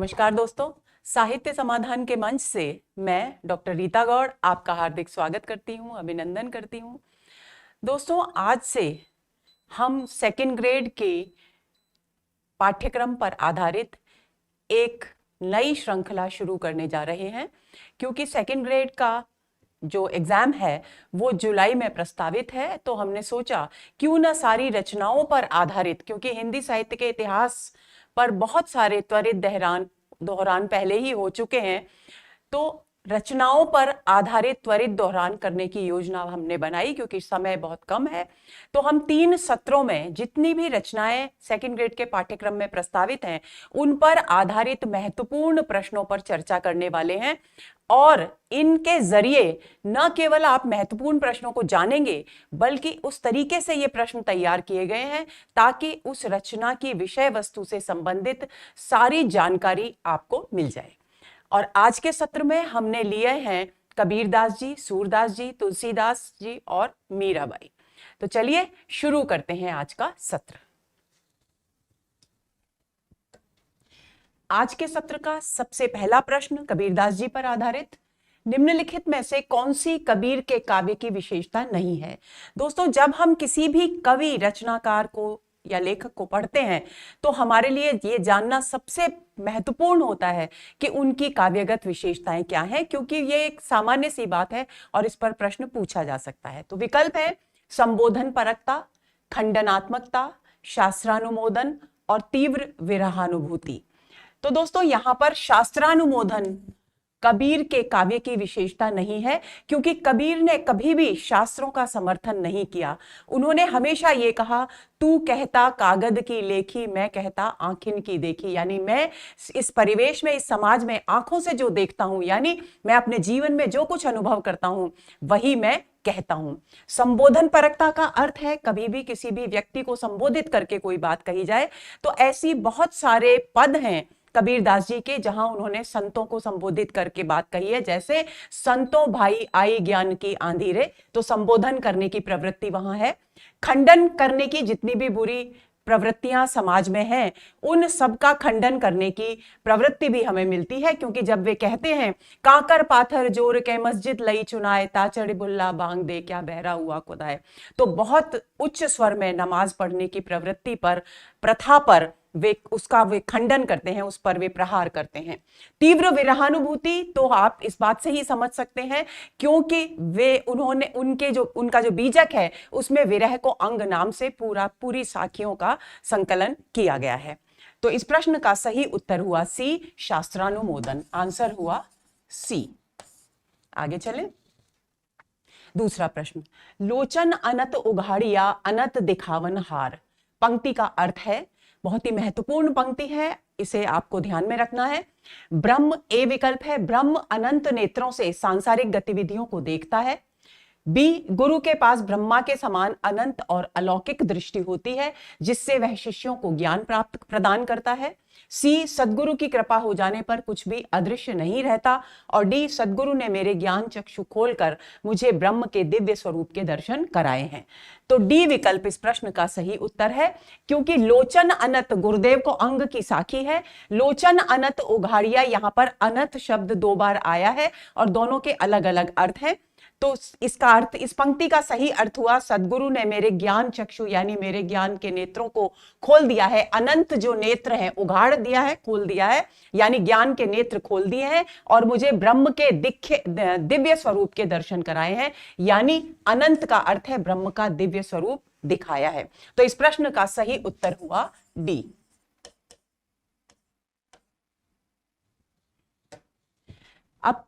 नमस्कार दोस्तों, साहित्य समाधान के मंच से मैं डॉक्टर रीता गौड़ आपका हार्दिक स्वागत करती हूं, अभिनंदन करती हूं। दोस्तों, आज से हम सेकंड ग्रेड के पाठ्यक्रम पर आधारित एक नई श्रृंखला शुरू करने जा रहे हैं, क्योंकि सेकंड ग्रेड का जो एग्जाम है वो जुलाई में प्रस्तावित है। तो हमने सोचा क्यों ना सारी रचनाओं पर आधारित, क्योंकि हिंदी साहित्य के इतिहास पर बहुत सारे त्वरित दोहरान पहले ही हो चुके हैं, तो रचनाओं पर आधारित त्वरित दोहरान करने की योजना हमने बनाई, क्योंकि समय बहुत कम है। तो हम 3 सत्रों में जितनी भी रचनाएं सेकंड ग्रेड के पाठ्यक्रम में प्रस्तावित हैं उन पर आधारित महत्वपूर्ण प्रश्नों पर चर्चा करने वाले हैं, और इनके जरिए न केवल आप महत्वपूर्ण प्रश्नों को जानेंगे, बल्कि उस तरीके से ये प्रश्न तैयार किए गए हैं ताकि उस रचना की विषय वस्तु से संबंधित सारी जानकारी आपको मिल जाए। और आज के सत्र में हमने लिए हैं कबीरदास जी, सूरदास जी, तुलसीदास जी और मीराबाई। तो चलिए शुरू करते हैं आज का सत्र। आज के सत्र का सबसे पहला प्रश्न कबीरदास जी पर आधारित, निम्नलिखित में से कौन सी कबीर के काव्य की विशेषता नहीं है। दोस्तों, जब हम किसी भी कवि रचनाकार को या लेखक को पढ़ते हैं तो हमारे लिए ये जानना सबसे महत्वपूर्ण होता है कि उनकी काव्यगत विशेषताएं क्या हैं, क्योंकि ये एक सामान्य सी बात है और इस पर प्रश्न पूछा जा सकता है। तो विकल्प है संबोधन परकता, खंडनात्मकता, शास्त्रानुमोदन और तीव्र विरहानुभूति। तो दोस्तों, यहां पर शास्त्रानुमोदन कबीर के काव्य की विशेषता नहीं है, क्योंकि कबीर ने कभी भी शास्त्रों का समर्थन नहीं किया। उन्होंने हमेशा ये कहा, तू कहता कागद की लेखी, मैं कहता आंखिन की देखी। यानी मैं इस परिवेश में, इस समाज में आंखों से जो देखता हूं, यानी मैं अपने जीवन में जो कुछ अनुभव करता हूं वही मैं कहता हूं। संबोधन परकता का अर्थ है कभी भी किसी भी व्यक्ति को संबोधित करके कोई बात कही जाए। तो ऐसी बहुत सारे पद हैं कबीरदास जी के जहां उन्होंने संतों को संबोधित करके बात कही है, जैसे संतों भाई आई ज्ञान की आंधी रे, तो संबोधन करने की प्रवृत्ति वहां है। खंडन करने की जितनी भी बुरी प्रवृत्तियां समाज में हैं उन सब का खंडन करने की प्रवृत्ति भी हमें मिलती है, क्योंकि जब वे कहते हैं काकर पाथर जोर के मस्जिद लई चुनाए, ताचड़ बुल्ला बांग दे क्या बहरा हुआ खुदाए, तो बहुत उच्च स्वर में नमाज पढ़ने की प्रवृत्ति पर, प्रथा पर वे खंडन करते हैं, उस पर वे प्रहार करते हैं। तीव्र विरहानुभूति तो आप इस बात से ही समझ सकते हैं, क्योंकि उनका जो बीजक है उसमें विरह को अंग नाम से पूरी साखियों का संकलन किया गया है। तो इस प्रश्न का सही उत्तर हुआ सी, शास्त्रानुमोदन। आंसर हुआ सी। आगे चलें। दूसरा प्रश्न, लोचन अनत उघाड़िया अनत दिखावन हार। पंक्ति का अर्थ है, बहुत ही महत्वपूर्ण पंक्ति है, इसे आपको ध्यान में रखना है। ब्रह्म ए विकल्प है, ब्रह्म अनंत नेत्रों से सांसारिक गतिविधियों को देखता है। बी, गुरु के पास ब्रह्मा के समान अनंत और अलौकिक दृष्टि होती है जिससे वह शिष्यों को ज्ञान प्रदान करता है। सी, सद्गुरु की कृपा हो जाने पर कुछ भी अदृश्य नहीं रहता। और डी, सद्गुरु ने मेरे ज्ञान चक्षु खोलकर मुझे ब्रह्म के दिव्य स्वरूप के दर्शन कराए हैं। तो डी विकल्प इस प्रश्न का सही उत्तर है, क्योंकि लोचन अनत गुरुदेव को अंग की साखी है। लोचन अनत उघाड़िया, यहां पर अनत शब्द 2 बार आया है और दोनों के अलग अलग अर्थ हैं। तो इसका अर्थ, इस पंक्ति का सही अर्थ हुआ, सद्गुरु ने मेरे ज्ञान चक्षु यानी मेरे ज्ञान के नेत्रों को खोल दिया है। अनंत जो नेत्र हैं उघाड़ दिया है, खोल दिया है, यानी ज्ञान के नेत्र खोल दिए हैं और मुझे ब्रह्म के दिव्य स्वरूप के दर्शन कराए हैं। यानी अनंत का अर्थ है ब्रह्म का दिव्य स्वरूप दिखाया है। तो इस प्रश्न का सही उत्तर हुआ डी। अब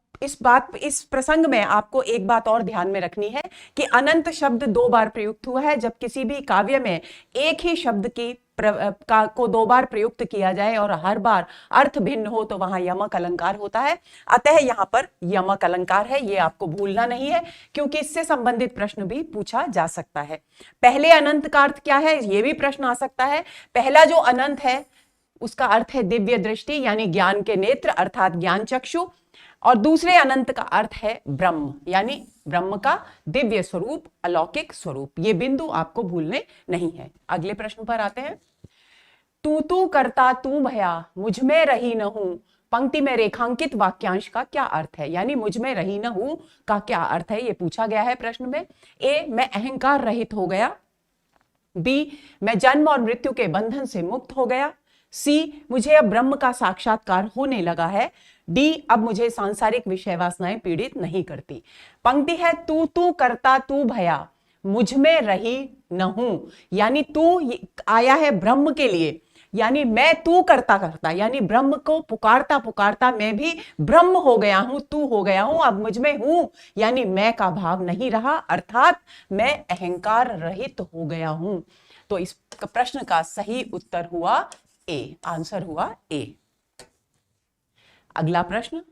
इस प्रसंग में आपको एक बात और ध्यान में रखनी है कि अनंत शब्द 2 बार प्रयुक्त हुआ है। जब किसी भी काव्य में एक ही शब्द को 2 बार प्रयुक्त किया जाए और हर बार अर्थ भिन्न हो तो वहां यमक अलंकार होता है। अतः यहां पर यमक अलंकार है, ये आपको भूलना नहीं है, क्योंकि इससे संबंधित प्रश्न भी पूछा जा सकता है। पहले अनंत का अर्थ क्या है, यह भी प्रश्न आ सकता है। पहला जो अनंत है उसका अर्थ है दिव्य दृष्टि, यानी ज्ञान के नेत्र अर्थात ज्ञान चक्षु, और दूसरे अनंत का अर्थ है ब्रह्म, यानी ब्रह्म का दिव्य स्वरूप, अलौकिक स्वरूप। ये बिंदु आपको भूलने नहीं है। अगले प्रश्न पर आते हैं। तू करता तू भया मुझ में रही न हूं, पंक्ति में रेखांकित वाक्यांश का क्या अर्थ है? यानी मुझ में रही न हूं का क्या अर्थ है, ये पूछा गया है प्रश्न में। ए, मैं अहंकार रहित हो गया। बी, मैं जन्म और मृत्यु के बंधन से मुक्त हो गया। सी, मुझे अब ब्रह्म का साक्षात्कार होने लगा है। डी, अब मुझे सांसारिक विषय वासनाएं पीड़ित नहीं करती। पंक्ति है तू करता तू भया मुझ में रही न हूं, यानी तू आया है ब्रह्म के लिए, यानी मैं तू करता करता, यानी ब्रह्म को पुकारता पुकारता मैं भी ब्रह्म हो गया हूं, तू हो गया हूं, अब मुझ में हूं, यानी मैं का भाव नहीं रहा, अर्थात मैं अहंकार रहित हो गया हूं। तो इस प्रश्न का सही उत्तर हुआ ए, आंसर हुआ ए। अगला प्रश्न,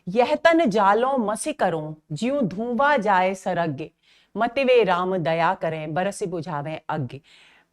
यह तन जालो मसी करो ज्यों धुआं जाए सरग्य, मतिवे राम दया करें बरस बुझावें अग्नि।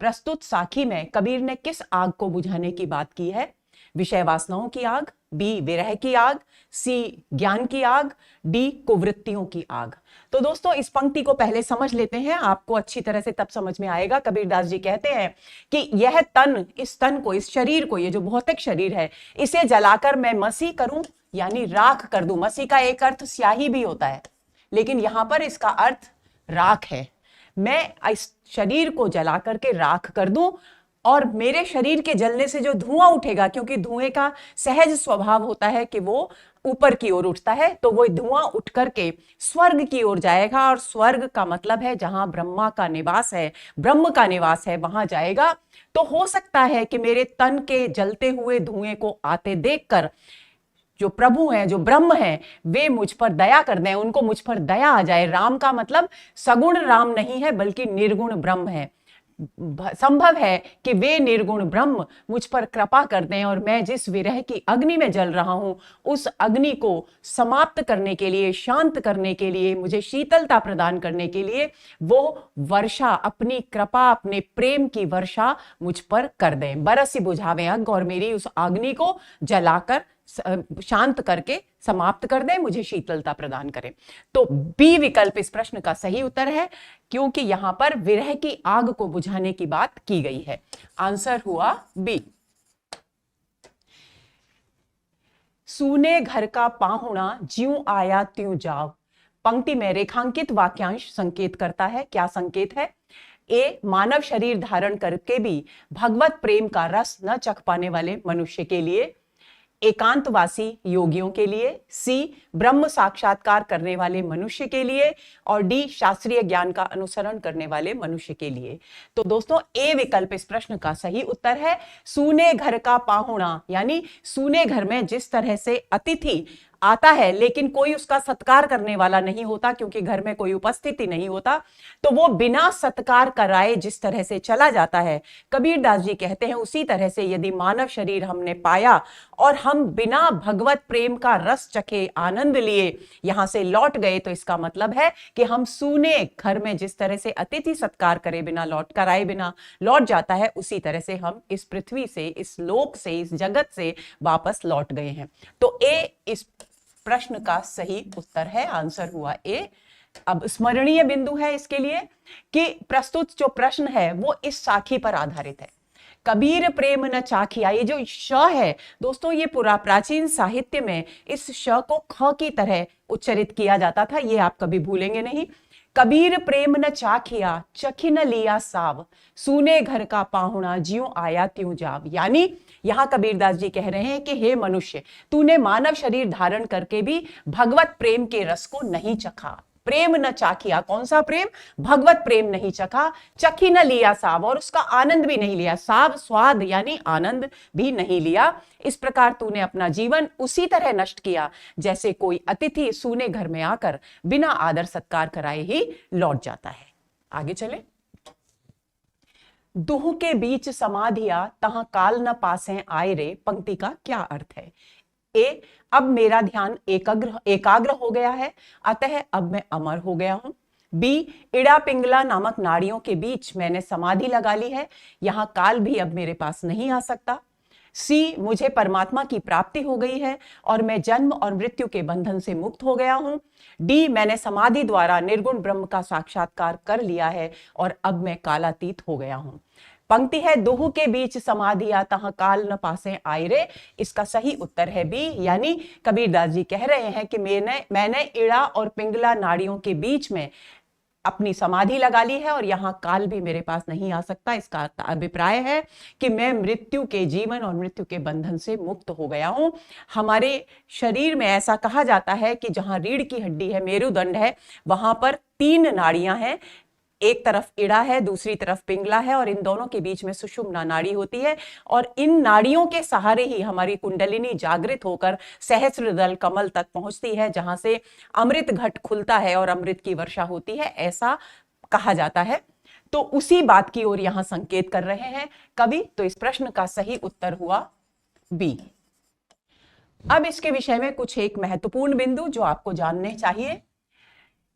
प्रस्तुत साखी में कबीर ने किस आग को बुझाने की बात की है? विषय वासनाओं की आग, बी विरह की आग, सी ज्ञान की आग, डी कुवृत्तियों की आग। तो दोस्तों इस पंक्ति को पहले समझ लेते हैं, आपको अच्छी तरह से तब समझ में आएगा। कबीरदास जी कहते हैं कि यह तन, इस तन को, इस शरीर को, ये जो भौतिक शरीर है, इसे जलाकर मैं मसी करूं, यानी राख कर दूं। मसी का एक अर्थ स्याही भी होता है, लेकिन यहां पर इसका अर्थ राख है। मैं इस शरीर को जला करके राख कर दूं, और मेरे शरीर के जलने से जो धुआं उठेगा, क्योंकि धुएं का सहज स्वभाव होता है कि वो ऊपर की ओर उठता है, तो वो धुआं उठ करके स्वर्ग की ओर जाएगा, और स्वर्ग का मतलब है जहां ब्रह्मा का निवास है, ब्रह्म का निवास है, वहां जाएगा। तो हो सकता है कि मेरे तन के जलते हुए धुएं को आते देखकर जो प्रभु हैं, जो ब्रह्म हैं, वे मुझ पर दया कर दें, उनको मुझ पर दया आ जाए। राम का मतलब सगुण राम नहीं है, बल्कि निर्गुण ब्रह्म है। संभव है कि वे निर्गुण ब्रह्म मुझ पर कृपा कर दें, और मैं जिस विरह की अग्नि में जल रहा हूं, उस अग्नि को समाप्त करने के लिए, शांत करने के लिए, मुझे शीतलता प्रदान करने के लिए वो वर्षा, अपनी कृपा, अपने प्रेम की वर्षा मुझ पर कर दें। बरसी बुझावे अग्नि, और मेरी उस अग्नि को जलाकर शांत करके समाप्त कर दे, मुझे शीतलता प्रदान करें। तो बी विकल्प इस प्रश्न का सही उत्तर है, क्योंकि यहां पर विरह की आग को बुझाने की बात की गई है। आंसर हुआ बी। सूने घर का पाहुणा ज्यों आया त्यों जाव, पंक्ति में रेखांकित वाक्यांश संकेत करता है। क्या संकेत है? ए, मानव शरीर धारण करके भी भगवत प्रेम का रस न चख पाने वाले मनुष्य के लिए, एकांतवासी योगियों के लिए, सी ब्रह्म साक्षात्कार करने वाले मनुष्य के लिए, और डी शास्त्रीय ज्ञान का अनुसरण करने वाले मनुष्य के लिए। तो दोस्तों ए विकल्प इस प्रश्न का सही उत्तर है। सूने घर का पाहुणा, यानी सूने घर में जिस तरह से अतिथि आता है लेकिन कोई उसका सत्कार करने वाला नहीं होता, क्योंकि घर में कोई उपस्थिति नहीं होता, तो वो बिना सत्कार कराए जिस तरह से चला जाता है, कबीरदास जी कहते हैं उसी तरह से यदि मानव शरीर हमने पाया और हम बिना भगवत प्रेम का रस चखे, आनंद लिए यहां से लौट गए, तो इसका मतलब है कि हम सूने घर में जिस तरह से अतिथि सत्कार करे बिना, लौट कराए बिना लौट जाता है, उसी तरह से हम इस पृथ्वी से, इस लोक से, इस जगत से वापस लौट गए हैं। तो ए इस प्रश्न का सही उत्तर है, आंसर हुआ ए। अब स्मरणीय बिंदु है इसके लिए कि प्रस्तुत जो प्रश्न है वो इस साखी पर आधारित है। कबीर प्रेम न चाखिया, ये जो श है दोस्तों, ये पूरा प्राचीन साहित्य में इस श को ख की तरह उच्चरित किया जाता था, ये आप कभी भूलेंगे नहीं। कबीर प्रेम न चाखिया चखी न लिया साव, सूने घर का पाहुणा ज्यों आया त्यों जाव। यानी यहां कबीरदास जी कह रहे हैं कि हे मनुष्य, तूने मानव शरीर धारण करके भी भगवत प्रेम के रस को नहीं चखा। प्रेम न चाखिया, कौन सा प्रेम? भगवत प्रेम नहीं चखा। चखी न लिया साव, और उसका आनंद भी नहीं लिया। साव स्वाद यानी आनंद भी नहीं लिया। इस प्रकार तूने अपना जीवन उसी तरह नष्ट किया जैसे कोई अतिथि सूने घर में आकर बिना आदर सत्कार कराए ही लौट जाता है। आगे चले। दुह के बीच समाधिया तहां काल न पासे आए रे, पंक्ति का क्या अर्थ है? ए, अब मेरा ध्यान एकाग्र हो गया है, अतः अब मैं अमर हो गया हूं। बी, इड़ा पिंगला नामक नाड़ियों के बीच मैंने समाधि लगा ली है, यहां काल भी अब मेरे पास नहीं आ सकता। सी, मुझे परमात्मा की प्राप्ति हो गई है और मैं जन्म और मृत्यु के बंधन से मुक्त हो गया हूं। डी, मैंने समाधि द्वारा निर्गुण ब्रह्म का साक्षात्कार कर लिया है और अब मैं कालातीत हो गया हूं। पंक्ति है दुहु के बीच समाधिया तहाँ काल न पासे आए रे। इसका सही उत्तर है बी, यानी कबीरदास जी कह रहे हैं कि मैंने इड़ा और पिंगला नाड़ियों के बीच में अपनी समाधि लगा ली है और यहां काल भी मेरे पास नहीं आ सकता। इसका अभिप्राय है कि मैं मृत्यु के जीवन और मृत्यु के बंधन से मुक्त हो गया हूं। हमारे शरीर में ऐसा कहा जाता है कि जहां रीढ़ की हड्डी है, मेरुदंड है, वहां पर 3 नाड़ियां हैं। एक तरफ इड़ा है, दूसरी तरफ पिंगला है और इन दोनों के बीच में सुषुम्ना नाड़ी होती है और इन नाड़ियों के सहारे ही हमारी कुंडलिनी जागृत होकर सहस्त्रदल कमल तक पहुंचती है, जहां से अमृत घट खुलता है और अमृत की वर्षा होती है, ऐसा कहा जाता है। तो उसी बात की ओर यहां संकेत कर रहे हैं कवि। तो इस प्रश्न का सही उत्तर हुआ बी। अब इसके विषय में कुछ एक महत्वपूर्ण बिंदु जो आपको जानने चाहिए।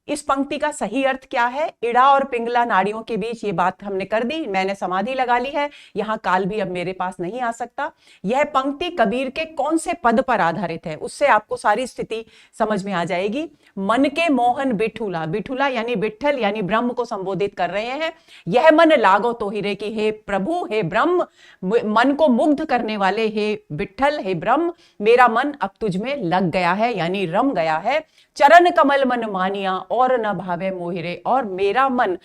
इस पंक्ति का सही अर्थ क्या है? इड़ा और पिंगला नाड़ियों के बीच, ये बात हमने कर दी, मैंने समाधि लगा ली है, यहां काल भी अब मेरे पास नहीं आ सकता। यह पंक्ति कबीर के कौन से पद पर आधारित है, उससे आपको सारी स्थिति समझ में आ जाएगी। मन के मोहन बिठुला, बिठुला यानी विठल यानी ब्रह्म को संबोधित कर रहे हैं। यह मन लागो तो हिरे की, हे प्रभु, हे ब्रह्म, मन को मुग्ध करने वाले हे विठल, हे ब्रह्म, मेरा मन अब तुझ में लग गया है यानी रम गया है। चरण कमल मन मानिया और न भावे मोहिरे, और मेरा मन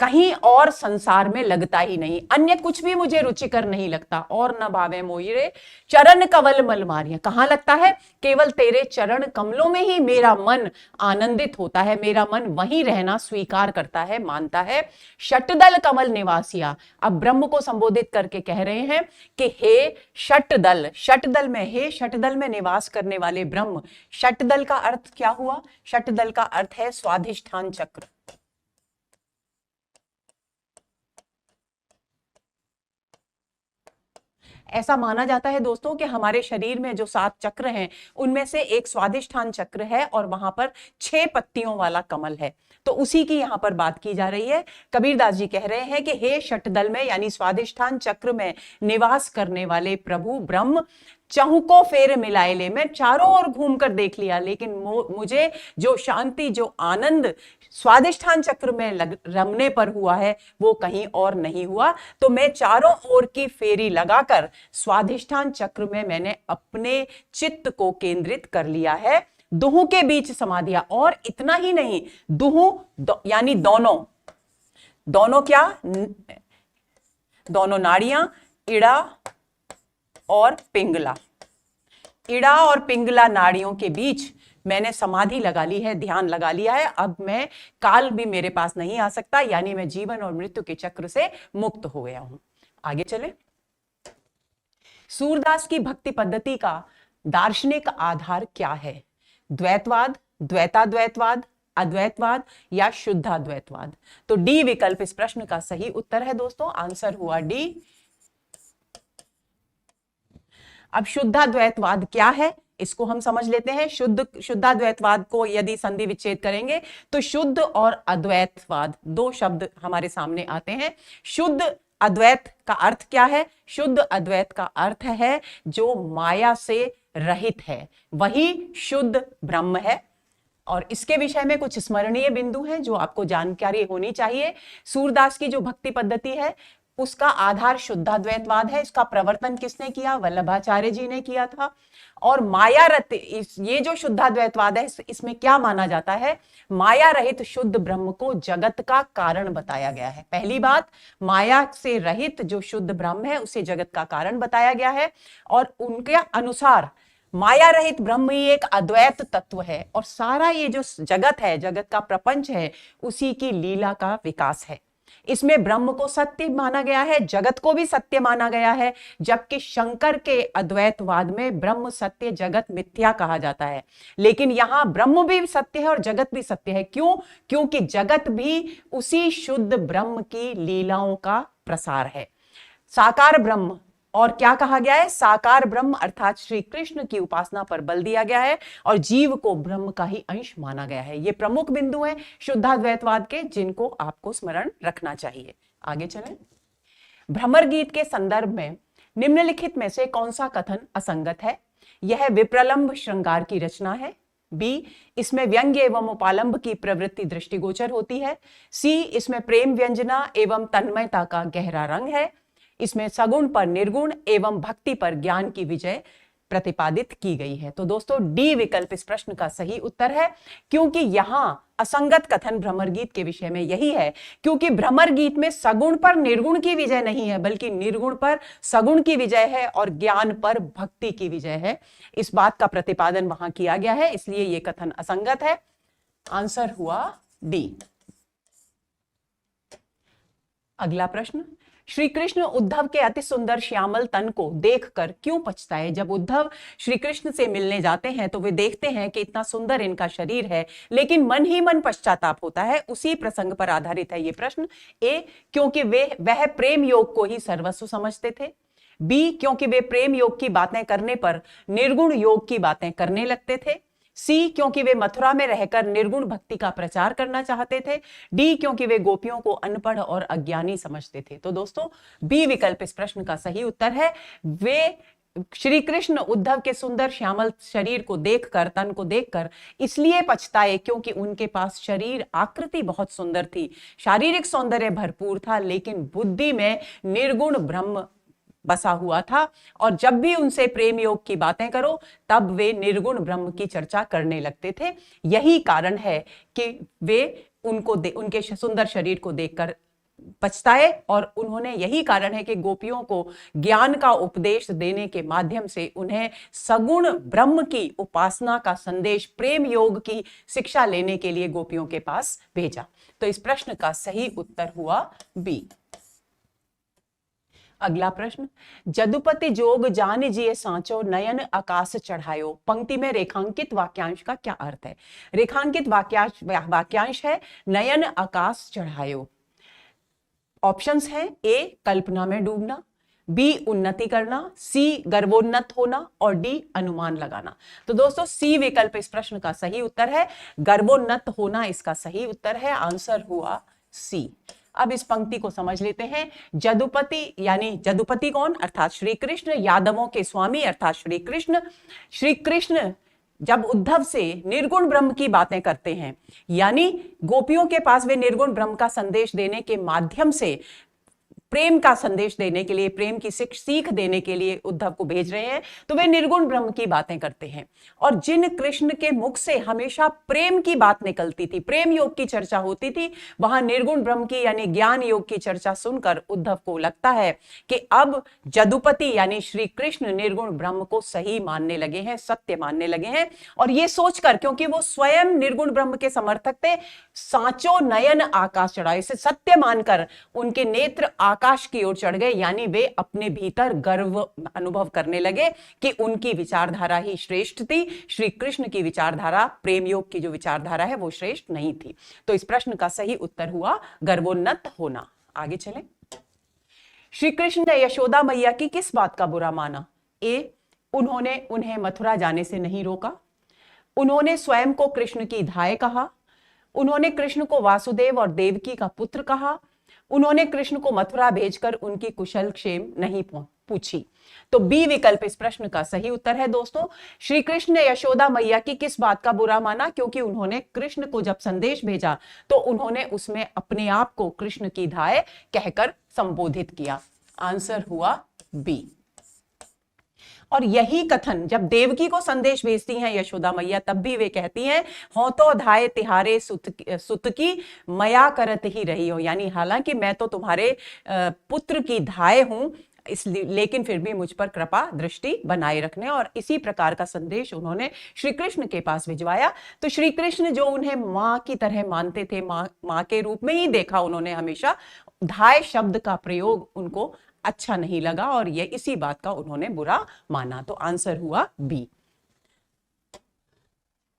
कहीं और संसार में लगता ही नहीं, अन्य कुछ भी मुझे रुचिकर नहीं लगता। और न भावे मोहिरे चरण कमल मल मारिया, कहां लगता है? केवल तेरे चरण कमलों में ही मेरा मन आनंदित होता है, मेरा मन वहीं रहना स्वीकार करता है, मानता है। षटदल कमल निवासिया, अब ब्रह्म को संबोधित करके कह रहे हैं कि हे षटदल, षटदल में, हे षटदल में निवास करने वाले ब्रह्म। षटदल का अर्थ क्या हुआ? षटदल का अर्थ है स्वाधिष्ठान चक्र। ऐसा माना जाता है दोस्तों कि हमारे शरीर में जो 7 चक्र हैं उनमें से एक स्वादिष्ठान चक्र है और वहां पर 6 पत्तियों वाला कमल है। तो उसी की यहां पर बात की जा रही है। कबीरदास जी कह रहे हैं कि हे षटदल में यानी स्वादिष्ठान चक्र में निवास करने वाले प्रभु ब्रह्म, चहु को फेर मिलाए ले, मैं चारों ओर घूमकर देख लिया, लेकिन मुझे जो शांति, जो आनंद स्वादिष्ठान चक्र में रमने पर हुआ है वो कहीं और नहीं हुआ। तो मैं चारों ओर की फेरी लगाकर स्वादिष्ठान चक्र में मैंने अपने चित्त को केंद्रित कर लिया है। दुहु के बीच समाधिया, और इतना ही नहीं, दुहु यानी दोनों, दोनों क्या? दोनों नाड़ियां, इड़ा और पिंगला, इड़ा और पिंगला नाड़ियों के बीच मैंने समाधि लगा ली है, ध्यान लगा लिया है। अब मैं, काल भी मेरे पास नहीं आ सकता, यानी मैं जीवन और मृत्यु के चक्र से मुक्त हो गया हूं। आगे चले। सूरदास की भक्ति पद्धति का दार्शनिक आधार क्या है? द्वैतवाद, द्वैताद्वैतवाद, अद्वैतवाद या शुद्धाद्वैतवाद? तो डी विकल्प इस प्रश्न का सही उत्तर है दोस्तों। आंसर हुआ डी। अब शुद्धाद्वैतवाद क्या है इसको हम समझ लेते हैं। शुद्धाद्वैतवाद को यदि संधि विच्छेद करेंगे तो शुद्ध और अद्वैतवाद 2 शब्द हमारे सामने आते हैं। शुद्ध अद्वैत का अर्थ क्या है? शुद्ध अद्वैत का अर्थ है जो माया से रहित है, वही शुद्ध ब्रह्म है। और इसके विषय में कुछ स्मरणीय बिंदु हैं जो आपको जानकारी होनी चाहिए। सूरदास की जो भक्ति पद्धति है उसका आधार शुद्धाद्वैतवाद है। इसका प्रवर्तन किसने किया? वल्लभाचार्य जी ने किया था। और माया रहित, ये जो शुद्धाद्वैतवाद है इसमें क्या माना जाता है? माया रहित शुद्ध ब्रह्म को जगत का कारण बताया गया है। पहली बात, माया से रहित जो शुद्ध ब्रह्म है उसे जगत का कारण बताया गया है। और उनके अनुसार माया रहित ब्रह्म ही एक अद्वैत तत्व है और सारा ये जो जगत है, जगत का प्रपंच है, उसी की लीला का विकास है। इसमें ब्रह्म को सत्य माना गया है, जगत को भी सत्य माना गया है, जबकि शंकर के अद्वैतवाद में ब्रह्म सत्य, जगत मिथ्या कहा जाता है। लेकिन यहां ब्रह्म भी सत्य है और जगत भी सत्य है। क्यों? क्योंकि जगत भी उसी शुद्ध ब्रह्म की लीलाओं का प्रसार है। साकार ब्रह्म, और क्या कहा गया है? साकार ब्रह्म अर्थात श्री कृष्ण की उपासना पर बल दिया गया है और जीव को ब्रह्म का ही अंश माना गया है। ये प्रमुख बिंदु हैं शुद्धाद्वैतवाद के, जिनको आपको स्मरण रखना चाहिए। आगे चलें। भ्रमर गीत के संदर्भ में निम्नलिखित में से कौन सा कथन असंगत है? यह विप्रलंब श्रृंगार की रचना है, बी, इसमें व्यंग्य एवं उपालंब की प्रवृत्ति दृष्टिगोचर होती है। सी, इसमें प्रेम व्यंजना एवं तन्मयता का गहरा रंग है। इसमें सगुण पर निर्गुण एवं भक्ति पर ज्ञान की विजय प्रतिपादित की गई है। तो दोस्तों डी विकल्प इस प्रश्न का सही उत्तर है, क्योंकि यहां असंगत कथन भ्रमर गीत के विषय में यही है, क्योंकि भ्रमर गीत में सगुण पर निर्गुण की विजय नहीं है, बल्कि निर्गुण पर सगुण की विजय है और ज्ञान पर भक्ति की विजय है। इस बात का प्रतिपादन वहां किया गया है, इसलिए यह कथन असंगत है। आंसर हुआ डी। अगला प्रश्न, श्री कृष्ण उद्धव के अति सुंदर श्यामल तन को देखकर क्यों पछताए? जब उद्धव श्री कृष्ण से मिलने जाते हैं तो वे देखते हैं कि इतना सुंदर इनका शरीर है, लेकिन मन ही मन पश्चाताप होता है। उसी प्रसंग पर आधारित है यह प्रश्न। ए, क्योंकि वह प्रेम योग को ही सर्वस्व समझते थे। बी, क्योंकि वे प्रेम योग की बातें करने पर निर्गुण योग की बातें करने लगते थे। सी, क्योंकि वे मथुरा में रहकर निर्गुण भक्ति का प्रचार करना चाहते थे। डी, क्योंकि वे गोपियों को अनपढ़ और अज्ञानी समझते थे। तो दोस्तों बी विकल्प इस प्रश्न का सही उत्तर है। वे श्री कृष्ण उद्धव के सुंदर श्यामल शरीर को देखकर, तन को देखकर इसलिए पछताए क्योंकि उनके पास शरीर आकृति बहुत सुंदर थी, शारीरिक सौंदर्य भरपूर था, लेकिन बुद्धि में निर्गुण ब्रह्म बसा हुआ था, और जब भी उनसे प्रेम योग की बातें करो तब वे निर्गुण ब्रह्म की चर्चा करने लगते थे। यही कारण है कि वे उनके सुंदर शरीर को देखकर पछताए, और उन्होंने, यही कारण है कि गोपियों को ज्ञान का उपदेश देने के माध्यम से उन्हें सगुण ब्रह्म की उपासना का संदेश, प्रेम योग की शिक्षा लेने के लिए गोपियों के पास भेजा। तो इस प्रश्न का सही उत्तर हुआ बी। अगला प्रश्न, जदुपति जोग जान जिए सांचो नयन आकाश चढ़ायो। पंक्ति में रेखांकित वाक्यांश का क्या अर्थ है? रेखांकित वाक्यांश है नयन आकाश चढ़ायो। ऑप्शंस हैं ए, कल्पना में डूबना, बी, उन्नति करना, सी, गर्वोन्नत होना, और डी, अनुमान लगाना। तो दोस्तों सी विकल्प इस प्रश्न का सही उत्तर है। गर्वोन्नत होना इसका सही उत्तर है। आंसर हुआ सी। अब इस पंक्ति को समझ लेते हैं। जदुपति यानी जदुपति कौन? अर्थात श्री कृष्ण, यादवों के स्वामी अर्थात श्री कृष्ण। श्री कृष्ण जब उद्धव से निर्गुण ब्रह्म की बातें करते हैं, यानी गोपियों के पास वे निर्गुण ब्रह्म का संदेश देने के माध्यम से, प्रेम का संदेश देने के लिए, प्रेम की सीख देने के लिए उद्धव को भेज रहे हैं, तो वे निर्गुण ब्रह्म की बातें करते हैं। और जिन कृष्ण के मुख से हमेशा प्रेम की बात निकलती थी, प्रेम योग की चर्चा होती थी, वहां निर्गुण ब्रह्म की यानी ज्ञान योग की चर्चा सुनकर उद्धव को लगता है कि अब जदुपति यानी श्री कृष्ण निर्गुण ब्रह्म को सही मानने लगे हैं, सत्य मानने लगे हैं। और ये सोचकर, क्योंकि वो स्वयं निर्गुण ब्रह्म के समर्थक थे, सांचो नयन आकाश चढ़ाए, इसे सत्य मानकर उनके नेत्र आकाश की ओर चढ़ गए, यानी वे अपने भीतर गर्व अनुभव करने लगे कि उनकी विचारधारा ही श्रेष्ठ थी। श्री कृष्ण की विचारधारा, प्रेम योग की जो विचारधारा है, वो श्रेष्ठ नहीं थी। तो इस प्रश्न का सही उत्तर हुआ गर्वोन्नत होना। आगे चलें। श्री कृष्ण ने यशोदा मैया की किस बात का बुरा माना? ए, उन्होंने उन्हें मथुरा जाने से नहीं रोका, उन्होंने स्वयं को कृष्ण की धाय कहा, उन्होंने कृष्ण को वासुदेव और देवकी का पुत्र कहा, उन्होंने कृष्ण को मथुरा भेजकर उनकी कुशल क्षेम नहीं पूछी। तो बी विकल्प इस प्रश्न का सही उत्तर है। दोस्तों श्री कृष्ण ने यशोदा मैया की किस बात का बुरा माना? क्योंकि उन्होंने कृष्ण को जब संदेश भेजा तो उन्होंने उसमें अपने आप को कृष्ण की धाय कहकर संबोधित किया। आंसर हुआ बी। और यही कथन जब देवकी को संदेश भेजती हैं यशोदा मैया, तब भी वे कहती हैं, हो तो धाय तिहारे सुत की मया करत ही रही हो, यानी हालांकि मैं तो तुम्हारे पुत्र की धाय हूं, इसलिए लेकिन फिर भी मुझ पर कृपा दृष्टि बनाए रखने। और इसी प्रकार का संदेश उन्होंने श्री कृष्ण के पास भिजवाया। तो श्री कृष्ण जो उन्हें मां की तरह मानते थे, मां के रूप में ही देखा उन्होंने हमेशा, धाय शब्द का प्रयोग उनको अच्छा नहीं लगा और ये इसी बात का उन्होंने बुरा माना। तो आंसर हुआ बी।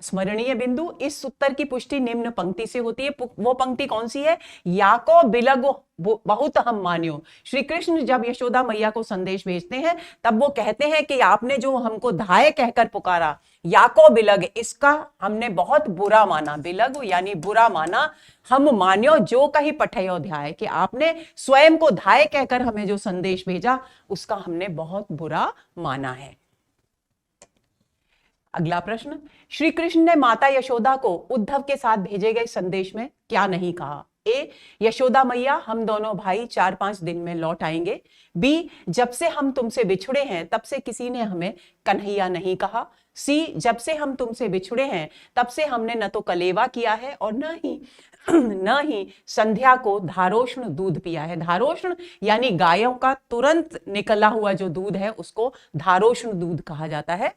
स्मरणीय बिंदु, इस उत्तर की पुष्टि निम्न पंक्ति से होती है। वो पंक्ति कौन सी है? याको बिलगो बहुत हम मान्यो। श्री कृष्ण जब यशोदा मैया को संदेश भेजते हैं तब वो कहते हैं कि आपने जो हमको धाय कहकर पुकारा, याको बिलग, इसका हमने बहुत बुरा माना। बिलग यानी बुरा माना। हम मान्यो जो कहीं पठयोध्याय, कि आपने स्वयं को धाय कहकर हमें जो संदेश भेजा उसका हमने बहुत बुरा माना है। अगला प्रश्न, श्री कृष्ण ने माता यशोदा को उद्धव के साथ भेजे गए संदेश में क्या नहीं कहा? ए, यशोदा मैया हम दोनों भाई 4-5 दिन में लौट आएंगे। बी, जब से हम तुमसे बिछुड़े हैं तब से किसी ने हमें कन्हैया नहीं कहा। सी, जब से हम तुमसे बिछुड़े हैं तब से हमने न तो कलेवा किया है और न ही संध्या को धारोष्ण दूध पिया है। धारोष्ण यानी गायों का तुरंत निकला हुआ जो दूध है उसको धारोष्ण दूध कहा जाता है।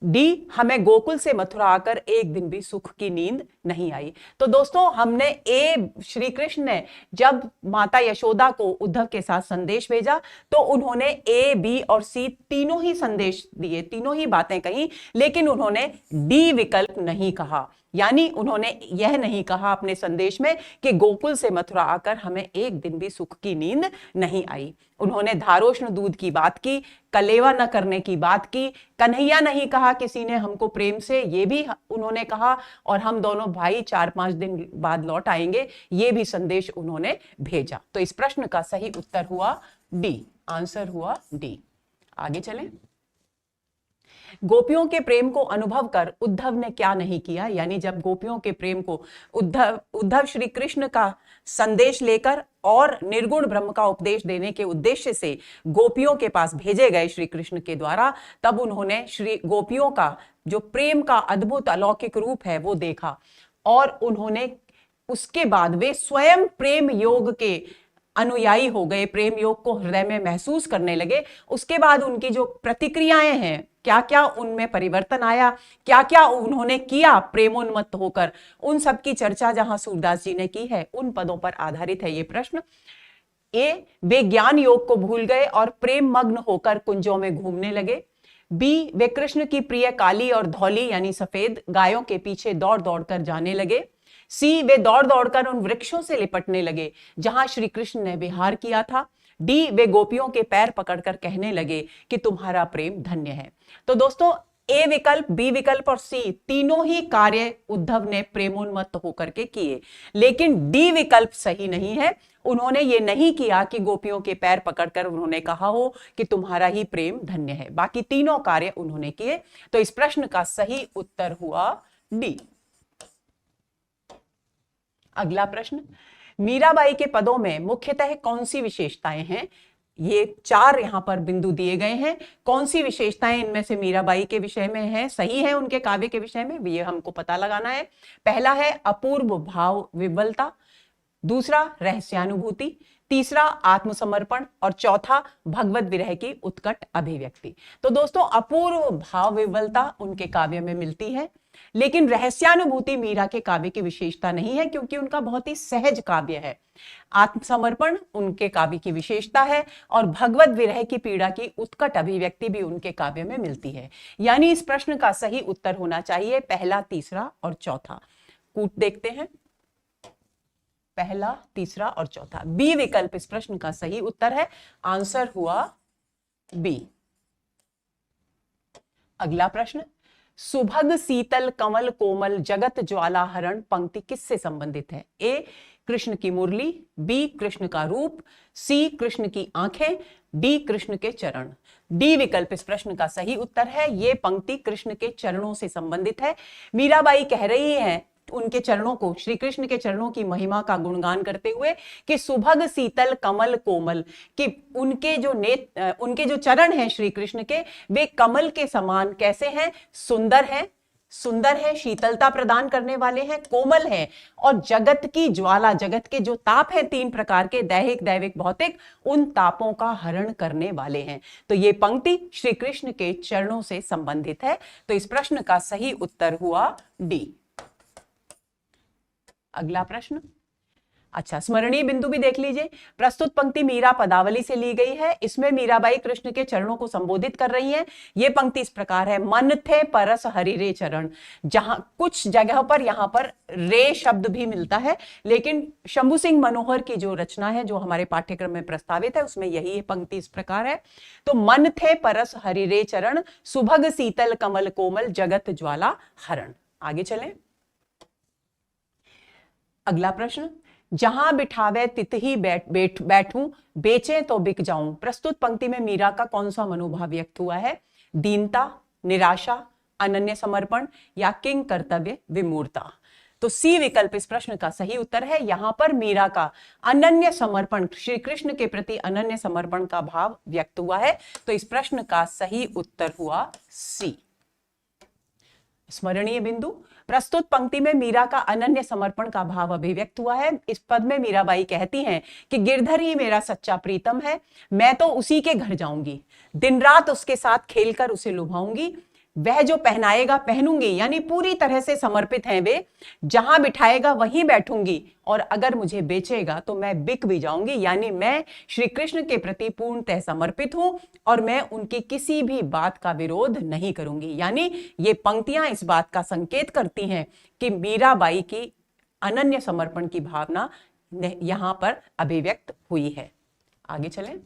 डी, हमें गोकुल से मथुरा आकर एक दिन भी सुख की नींद नहीं आई। तो दोस्तों हमने ए, श्री कृष्ण ने जब माता यशोदा को उद्धव के साथ संदेश भेजा तो उन्होंने ए, बी और सी तीनों ही संदेश दिए, तीनों ही बातें कही, लेकिन उन्होंने डी विकल्प नहीं कहा। यानी उन्होंने यह नहीं कहा अपने संदेश में कि गोकुल से मथुरा आकर हमें एक दिन भी सुख की नींद नहीं आई। उन्होंने धारोष्ण दूध की बात की, कलेवा न करने की बात की, कन्हैया नहीं कहा किसी ने हमको प्रेम से, ये भी उन्होंने कहा, और हम दोनों भाई 4-5 दिन बाद लौट आएंगे, ये भी संदेश उन्होंने भेजा। तो इस प्रश्न का सही उत्तर हुआ डी, आंसर हुआ डी। आगे चलें। गोपियों के प्रेम को अनुभव कर उद्धव ने क्या नहीं किया? यानी जब गोपियों के प्रेम को उद्धव श्री कृष्ण का संदेश लेकर और निर्गुण ब्रह्म का उपदेश देने के उद्देश्य से गोपियों के पास भेजे गए श्री कृष्ण के द्वारा, तब उन्होंने श्री गोपियों का जो प्रेम का अद्भुत अलौकिक रूप है वो देखा, और उन्होंने उसके बाद वे स्वयं प्रेम योग के अनुयायी हो गए, प्रेम योग को हृदय में महसूस करने लगे। उसके बाद उनकी जो प्रतिक्रियाएं हैं, क्या क्या उनमें परिवर्तन आया, क्या क्या उन्होंने किया प्रेमोन्मत्त होकर, उन सब की चर्चा जहां सूरदास जी ने की है, उन पदों पर आधारित है ये प्रश्न। ए, वे ज्ञान योग को भूल गए और प्रेम मग्न होकर कुंजों में घूमने लगे। बी, वे कृष्ण की प्रिय काली और धौली यानी सफेद गायों के पीछे दौड़ दौड़ कर जाने लगे। सी, वे दौड़ दौड़कर उन वृक्षों से लिपटने लगे जहां श्री कृष्ण ने विहार किया था। डी, वे गोपियों के पैर पकड़कर कहने लगे कि तुम्हारा प्रेम धन्य है। तो दोस्तों ए विकल्प, बी विकल्प और सी तीनों ही कार्य उद्धव ने प्रेमोन्मत्त होकर के किए, लेकिन डी विकल्प सही नहीं है। उन्होंने ये नहीं किया कि गोपियों के पैर पकड़कर उन्होंने कहा हो कि तुम्हारा ही प्रेम धन्य है। बाकी तीनों कार्य उन्होंने किए। तो इस प्रश्न का सही उत्तर हुआ डी। अगला प्रश्न, मीराबाई के पदों में मुख्यतः कौन सी विशेषताएं हैं? ये 4 यहां पर बिंदु दिए गए हैं। कौन सी विशेषताएं इनमें से मीराबाई के विषय में है, सही है उनके काव्य के विषय में, ये हमको पता लगाना है। पहला है अपूर्व भाव विह्वलता, दूसरा रहस्यानुभूति, तीसरा आत्मसमर्पण, और चौथा भगवत विरह की उत्कट अभिव्यक्ति। तो दोस्तों अपूर्व भाव विह्वलता उनके काव्य में मिलती है, लेकिन रहस्यानुभूति मीरा के काव्य की विशेषता नहीं है क्योंकि उनका बहुत ही सहज काव्य है। आत्मसमर्पण उनके काव्य की विशेषता है, और भगवत विरह की पीड़ा की उत्कट अभिव्यक्ति भी उनके काव्य में मिलती है। यानी इस प्रश्न का सही उत्तर होना चाहिए पहला, तीसरा और चौथा। कूट देखते हैं, पहला, तीसरा और चौथा। बी विकल्प इस प्रश्न का सही उत्तर है, आंसर हुआ बी। अगला प्रश्न, सुभग शीतल कमल कोमल जगत ज्वाला हरण पंक्ति किससे संबंधित है? ए, कृष्ण की मुरली, बी, कृष्ण का रूप, सी, कृष्ण की आंखें, डी, कृष्ण के चरण। डी विकल्प इस प्रश्न का सही उत्तर है। यह पंक्ति कृष्ण के चरणों से संबंधित है। मीराबाई कह रही है उनके चरणों को, श्री कृष्ण के चरणों की महिमा का गुणगान करते हुए कि सुभग शीतल कमल कोमल, कि उनके जो चरण हैं श्री कृष्ण के, वे कमल के समान कैसे हैं? सुंदर हैं, शीतलता प्रदान करने वाले हैं, कोमल हैं, और जगत की ज्वाला, जगत के जो ताप हैं 3 प्रकार के, दैहिक, दैविक, भौतिक, उन तापों का हरण करने वाले हैं। तो ये पंक्ति श्री कृष्ण के चरणों से संबंधित है। तो इस प्रश्न का सही उत्तर हुआ डी। अगला प्रश्न, अच्छा स्मरणीय बिंदु भी देख लीजिए। प्रस्तुत पंक्ति मीरा पदावली से ली गई है। इसमें मीराबाई कृष्ण के चरणों को संबोधित कर रही हैं। यह पंक्ति इस प्रकार है, मन थे परस हरि रे चरण। जहां कुछ जगह पर यहां पर रे शब्द भी मिलता है, लेकिन शंभू सिंह मनोहर की जो रचना है जो हमारे पाठ्यक्रम में प्रस्तावित है उसमें यही पंक्ति इस प्रकार है। तो मन थे परस हरि रे चरण, सुभग शीतल कमल कोमल जगत ज्वाला हरण। आगे चलें। अगला प्रश्न, जहां बिठावे तितही बैठूं, बेचे तो बिक जाऊं। प्रस्तुत पंक्ति में मीरा का कौन सा मनोभाव व्यक्त हुआ है? दीनता, निराशा, अनन्य समर्पण या किंग कर्तव्य विमूर्ता। तो सी विकल्प इस प्रश्न का सही उत्तर है। यहां पर मीरा का अनन्य समर्पण, श्री कृष्ण के प्रति अनन्य समर्पण का भाव व्यक्त हुआ है। तो इस प्रश्न का सही उत्तर हुआ सी। स्मरणीय बिंदु, प्रस्तुत पंक्ति में मीरा का अनन्य समर्पण का भाव अभिव्यक्त हुआ है। इस पद में मीराबाई कहती हैं कि गिरधर ही मेरा सच्चा प्रीतम है, मैं तो उसी के घर जाऊंगी, दिन रात उसके साथ खेलकर उसे लुभाऊंगी, वह जो पहनाएगा पहनूंगी, यानी पूरी तरह से समर्पित हैं वे, जहां बिठाएगा वहीं बैठूंगी, और अगर मुझे बेचेगा तो मैं बिक भी जाऊंगी, यानी मैं श्री कृष्ण के प्रति पूर्णतः समर्पित हूं और मैं उनकी किसी भी बात का विरोध नहीं करूंगी। यानी ये पंक्तियां इस बात का संकेत करती हैं कि मीराबाई की अनन्य समर्पण की भावना यहां पर अभिव्यक्त हुई है। आगे चलें।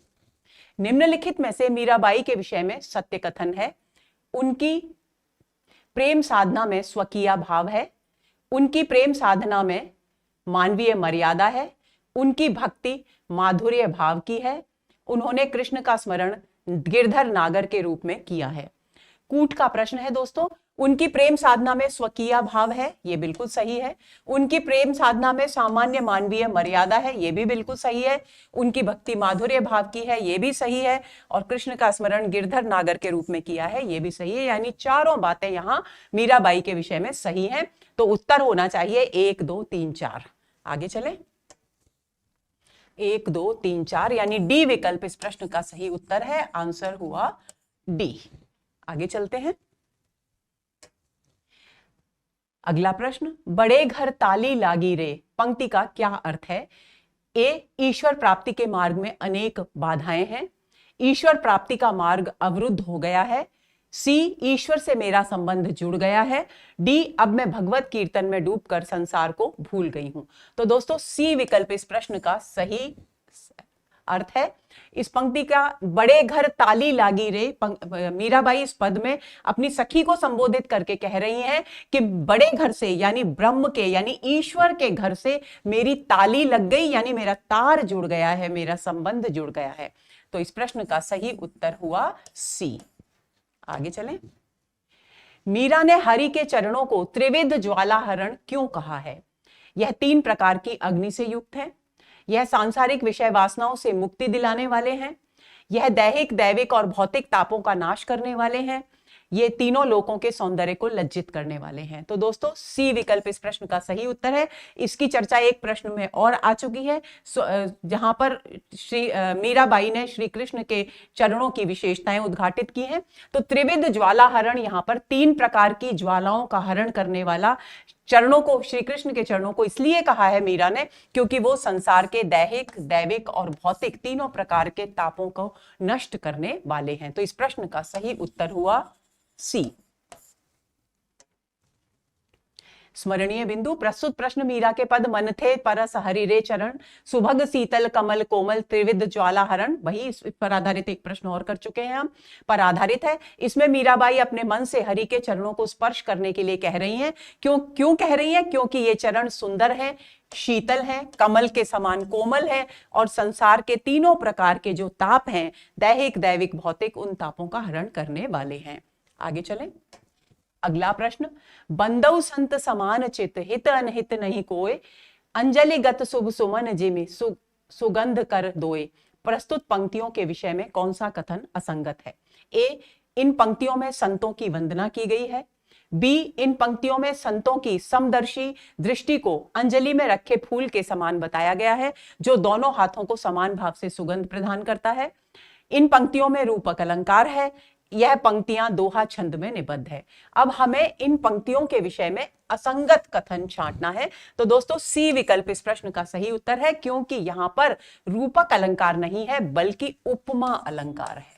निम्नलिखित में से मीराबाई के विषय में सत्य कथन है। उनकी प्रेम साधना में स्वकीय भाव है, उनकी प्रेम साधना में मानवीय मर्यादा है, उनकी भक्ति माधुर्य भाव की है, उन्होंने कृष्ण का स्मरण गिरधर नागर के रूप में किया है। कूट का प्रश्न है दोस्तों, उनकी प्रेम साधना में स्वकीय भाव है, ये बिल्कुल सही है। उनकी प्रेम साधना में सामान्य मानवीय मर्यादा है, ये भी बिल्कुल सही है। उनकी भक्ति माधुर्य भाव की है, ये भी सही है। और कृष्ण का स्मरण गिरधर नागर के रूप में किया है, ये भी सही है। यानी चारों बातें यहां मीराबाई के विषय में सही हैं। तो उत्तर होना चाहिए 1 2 3 4। आगे चले। 1 2 3 4 यानी डी विकल्प इस प्रश्न का सही उत्तर है। आंसर हुआ डी। आगे चलते हैं। अगला प्रश्न, बड़े घर ताली लागी रे, पंक्ति का क्या अर्थ है? ए, ईश्वर प्राप्ति के मार्ग में अनेक बाधाएं हैं, ईश्वर प्राप्ति का मार्ग अवरुद्ध हो गया है। सी, ईश्वर से मेरा संबंध जुड़ गया है। डी, अब मैं भगवत कीर्तन में डूबकर संसार को भूल गई हूं। तो दोस्तों सी विकल्प इस प्रश्न का सही अर्थ है। इस पंक्ति का बड़े घर ताली लागी रे, मीराबाई इस पद में अपनी सखी को संबोधित करके कह रही हैं कि बड़े घर से यानी ब्रह्म के यानी ईश्वर के घर से मेरी ताली लग गई, यानी मेरा तार जुड़ गया है, मेरा संबंध जुड़ गया है। तो इस प्रश्न का सही उत्तर हुआ सी। आगे चलें। मीरा ने हरि के चरणों को त्रिविध ज्वालाहरण क्यों कहा है? यह 3 प्रकार की अग्नि से युक्त है, यह सांसारिक विषय वासनाओं से मुक्ति दिलाने वाले हैं, यह दैहिक दैविक और भौतिक तापों का नाश करने वाले हैं, ये तीनों लोगों के सौंदर्य को लज्जित करने वाले हैं। तो दोस्तों सी विकल्प इस प्रश्न का सही उत्तर है। इसकी चर्चा एक प्रश्न में और आ चुकी है, जहां पर मीराबाई ने श्री कृष्ण के चरणों की विशेषताएं उद्घाटित की हैं। तो त्रिविध ज्वाला हरण, यहां पर 3 प्रकार की ज्वालाओं का हरण करने वाला चरणों को, श्री कृष्ण के चरणों को इसलिए कहा है मीरा ने क्योंकि वो संसार के दैहिक दैविक और भौतिक तीनों प्रकार के तापों को नष्ट करने वाले हैं। तो इस प्रश्न का सही उत्तर हुआ सी। स्मरणीय बिंदु, प्रस्तुत प्रश्न मीरा के पद मन थे परस हरि रे चरण, सुभग शीतल कमल कोमल त्रिविध ज्वाला हरण, वही इस पर आधारित एक प्रश्न और कर चुके हैं हम, पर आधारित है। इसमें मीराबाई अपने मन से हरि के चरणों को स्पर्श करने के लिए कह रही हैं। क्यों कह रही हैं? क्योंकि ये चरण सुंदर है, शीतल है, कमल के समान कोमल है और संसार के तीनों प्रकार के जो ताप हैं, दैहिक दैविक भौतिक, उन तापों का हरण करने वाले हैं। आगे चलें। अगला प्रश्न, बंदौ संत समान चित हित अनहित नहीं कोय, अंजलि गत शुभ सुमन जिमि सुगंध कर दोए, प्रस्तुत पंक्तियों के विषय में कौन सा कथन असंगत है? ए, इन पंक्तियों में संतों की वंदना की गई है। बी, इन पंक्तियों में संतों की समदर्शी दृष्टि को अंजलि में रखे फूल के समान बताया गया है, जो दोनों हाथों को समान भाव से सुगंध प्रदान करता है। इन पंक्तियों में रूपक अलंकार है, यह पंक्तियां दोहा छंद में निबद्ध है। अब हमें इन पंक्तियों के विषय में असंगत कथन छांटना है। तो दोस्तों सी विकल्प इस प्रश्न का सही उत्तर है, क्योंकि यहां पर रूपक अलंकार नहीं है बल्कि उपमा अलंकार है।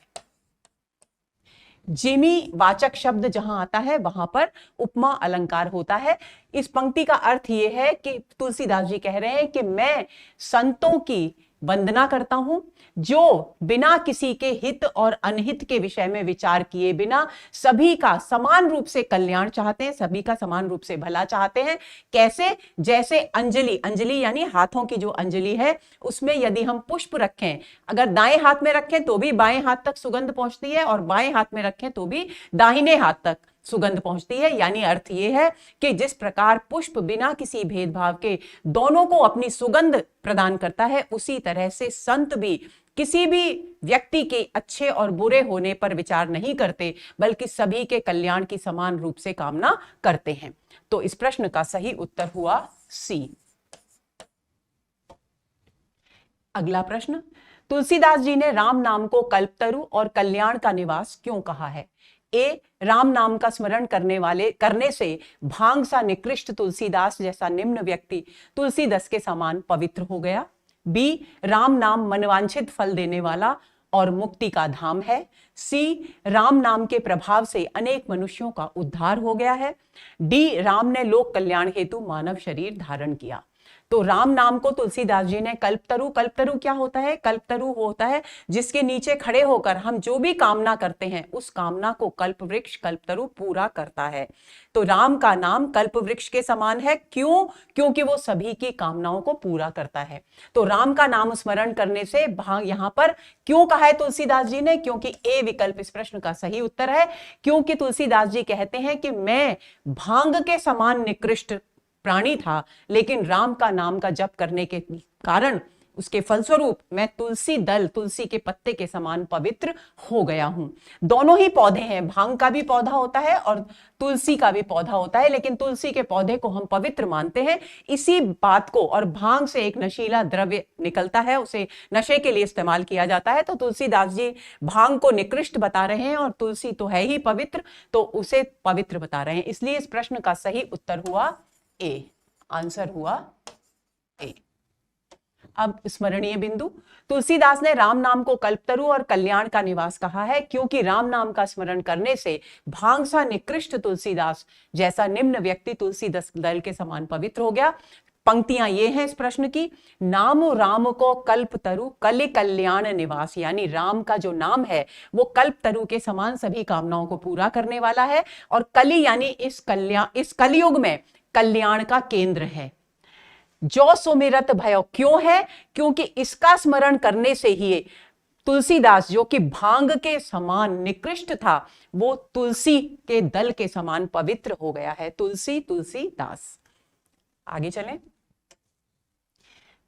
जिमी वाचक शब्द जहां आता है वहां पर उपमा अलंकार होता है। इस पंक्ति का अर्थ यह है कि तुलसीदास जी कह रहे हैं कि मैं संतों की वंदना करता हूं जो बिना किसी के हित और अनहित के विषय में विचार किए बिना सभी का समान रूप से कल्याण चाहते हैं, सभी का समान रूप से भला चाहते हैं। कैसे? जैसे अंजलि यानी हाथों की जो अंजलि है उसमें यदि हम पुष्प रखें, अगर दाएं हाथ में रखें तो भी बाएं हाथ तक सुगंध पहुंचती है और बाएं हाथ में रखें तो भी दाहिने हाथ तक, सुगंध पहुंचती है। यानी अर्थ यह है कि जिस प्रकार पुष्प बिना किसी भेदभाव के दोनों को अपनी सुगंध प्रदान करता है, उसी तरह से संत भी किसी भी व्यक्ति के अच्छे और बुरे होने पर विचार नहीं करते, बल्कि सभी के कल्याण की समान रूप से कामना करते हैं। तो इस प्रश्न का सही उत्तर हुआ सी। अगला प्रश्न, तुलसीदास जी ने राम नाम को कल्पतरु और कल्याण का निवास क्यों कहा है? ए, राम नाम का स्मरण करने से भांग सा निकृष्ट तुलसीदास जैसा निम्न व्यक्ति तुलसीदस के समान पवित्र हो गया। बी, राम नाम मनवांछित फल देने वाला और मुक्ति का धाम है। सी, राम नाम के प्रभाव से अनेक मनुष्यों का उद्धार हो गया है। डी, राम ने लोक कल्याण हेतु मानव शरीर धारण किया। तो राम नाम को तुलसीदास जी ने कल्पतरु, कल्पतरु क्या होता है? कल्पतरु होता है जिसके नीचे खड़े होकर हम जो भी कामना करते हैं उस कामना को कल्प वृक्ष कल्पतरु पूरा करता है। तो राम का नाम कल्प वृक्ष के समान है। क्यों? क्योंकि वो सभी की कामनाओं को पूरा करता है। तो राम का नाम स्मरण करने से भांग, यहां पर क्यों कहा है तुलसीदास जी ने? क्योंकि ए विकल्प इस प्रश्न का सही उत्तर है। क्योंकि तुलसीदास जी कहते हैं कि मैं भांग के समान निकृष्ट प्राणी था, लेकिन राम का नाम का जप करने के कारण उसके फलस्वरूप मैं तुलसी दल, तुलसी के पत्ते के समान पवित्र हो गया हूं। दोनों ही पौधे हैं, भांग का भी पौधा होता है और तुलसी का भी पौधा होता है, लेकिन तुलसी के पौधे को हम पवित्र मानते हैं। इसी बात को, और भांग से एक नशीला द्रव्य निकलता है, उसे नशे के लिए इस्तेमाल किया जाता है। तो तुलसीदास जी भांग को निकृष्ट बता रहे हैं और तुलसी तो है ही पवित्र, तो उसे पवित्र बता रहे हैं। इसलिए इस प्रश्न का सही उत्तर हुआ ए। आंसर हुआ ए। अब स्मरणीय बिंदु, तुलसीदास ने राम नाम को कल्पतरु और कल्याण का निवास कहा है क्योंकि राम नाम का स्मरण करने से भांग सा निकृष्ट तुलसीदास जैसा निम्न व्यक्ति तुलसी दल के समान पवित्र हो गया। पंक्तियां ये हैं इस प्रश्न की, नाम राम को कल्पतरु कलि कल्याण निवास, यानी राम का जो नाम है वो कल्पतरु के समान सभी कामनाओं को पूरा करने वाला है। और कलि यानी इस कलयुग में कल्याण का केंद्र है। जो सुमिरत भयो, क्यों है? क्योंकि इसका स्मरण करने से ही तुलसीदास जो कि भांग के समान निकृष्ट था, वो तुलसी के दल के समान पवित्र हो गया है। तुलसीदास। आगे चलें।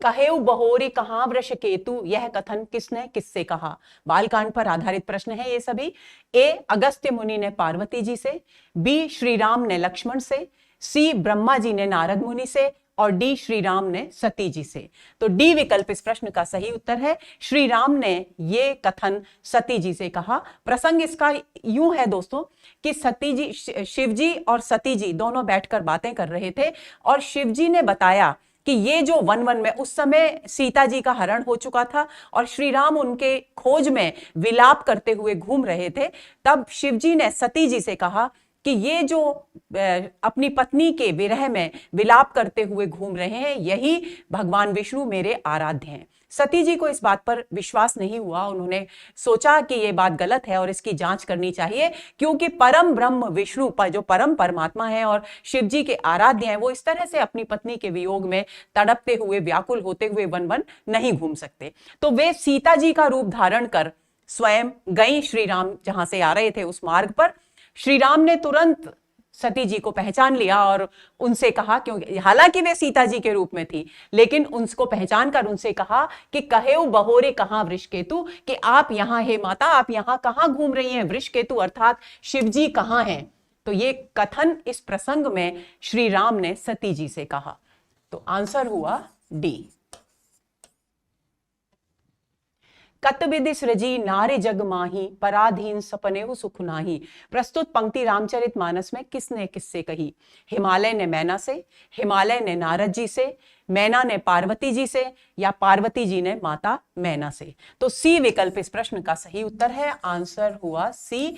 कहेउ बहोरी कहां वृष केतु, यह कथन किसने किससे कहा? बालकांड पर आधारित प्रश्न है ये सभी। ए, अगस्त्य मुनि ने पार्वती जी से। बी, श्री राम ने लक्ष्मण से। सी, ब्रह्मा जी ने नारद मुनि से। और डी, श्री राम ने सती जी से। तो डी विकल्प इस प्रश्न का सही उत्तर है। श्री राम ने ये कथन सती जी से कहा। प्रसंग इसका यूं है दोस्तों कि सती जी, शिव जी और सती जी दोनों बैठकर बातें कर रहे थे और शिव जी ने बताया कि ये जो वन में उस समय सीता जी का हरण हो चुका था और श्री राम उनके खोज में विलाप करते हुए घूम रहे थे। तब शिव जी ने सती जी से कहा कि ये जो अपनी पत्नी के विरह में विलाप करते हुए घूम रहे हैं, यही भगवान विष्णु मेरे आराध्य हैं। सती जी को इस बात पर विश्वास नहीं हुआ। उन्होंने सोचा कि ये बात गलत है और इसकी जांच करनी चाहिए, क्योंकि परम ब्रह्म विष्णु जो परम परमात्मा है और शिव जी के आराध्य हैं, वो इस तरह से अपनी पत्नी के वियोग में तड़पते हुए, व्याकुल होते हुए वन नहीं घूम सकते। तो वे सीता जी का रूप धारण कर स्वयं गई श्री राम जहां से आ रहे थे उस मार्ग पर। श्री राम ने तुरंत सती जी को पहचान लिया और उनसे कहा, क्योंकि हालांकि वे सीता जी के रूप में थी, लेकिन उनको पहचान कर उनसे कहा कि कहेउ बहोरे कहां वृषकेतु, कि आप यहां, हे माता, आप यहां कहां घूम रही हैं? वृषकेतु अर्थात शिव जी कहां हैं? तो ये कथन इस प्रसंग में श्री राम ने सती जी से कहा। तो आंसर हुआ डी। कत विधि सृजी नारी जग माही, पराधीन सपनेहु सुख नाही। प्रस्तुत पंक्ति रामचरितमानस में किसने किससे कही? हिमालय ने मैना से, हिमालय ने नारद जी से, मैना ने पार्वती जी से, या पार्वती जी ने माता मैना से। तो सी विकल्प इस प्रश्न का सही उत्तर है। आंसर हुआ सी।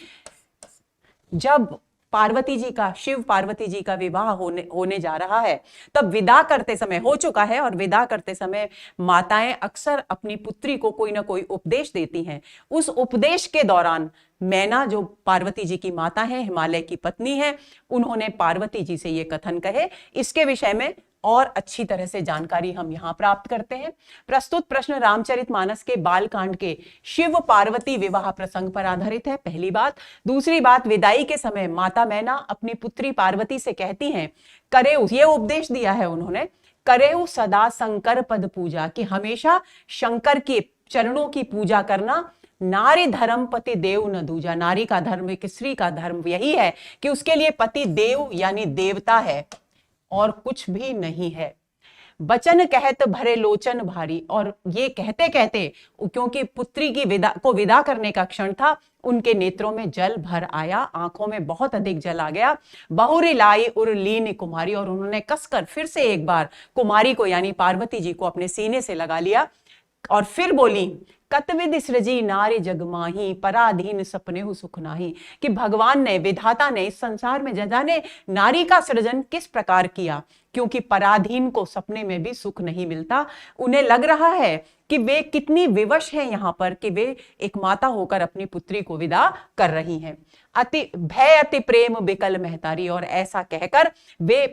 जब पार्वती जी का, शिव पार्वती जी का विवाह होने जा रहा है, तब विदा करते समय, हो चुका है, और विदा करते समय माताएं अक्सर अपनी पुत्री को कोई ना कोई उपदेश देती हैं। उस उपदेश के दौरान मैना, जो पार्वती जी की माता है, हिमालय की पत्नी है, उन्होंने पार्वती जी से ये कथन कहे। इसके विषय में और अच्छी तरह से जानकारी हम यहाँ प्राप्त करते हैं। प्रस्तुत प्रश्न रामचरितमानस के बालकांड के शिव पार्वती विवाह प्रसंग पर आधारित है, पहली बात। दूसरी बात, विदाई के समय माता मैना अपनी पुत्री पार्वती से कहती हैं, करेऊ, ये उपदेश दिया है उन्होंने, करेऊ सदा शंकर पद पूजा, कि हमेशा शंकर के चरणों की पूजा करना। नारी धर्म पति देव न दूजा, नारी का धर्म, एक स्त्री का धर्म यही है कि उसके लिए पति देव यानी देवता है और कुछ भी नहीं है। बचन कहत भरे लोचन भारी, और ये कहते कहते, क्योंकि पुत्री की विदा करने का क्षण था, उनके नेत्रों में जल भर आया, आंखों में बहुत अधिक जल आ गया। बहुरी लाई उर लीन कुमारी, और उन्होंने कसकर फिर से एक बार कुमारी को यानी पार्वती जी को अपने सीने से लगा लिया और फिर बोली, कतविद सृजी नारी जगमाही, पराधीन सपने हु सुख नाही, कि भगवान ने, विधाता ने इस संसार में जाने नारी का सृजन किस प्रकार किया, क्योंकि पराधीन को सपने में भी सुख नहीं मिलता। उन्हें लग रहा है कि वे कितनी विवश हैं यहाँ पर, कि वे एक माता होकर अपनी पुत्री को विदा कर रही हैं। अति भय अति प्रेम बिकल महतारी, और ऐसा कहकर वे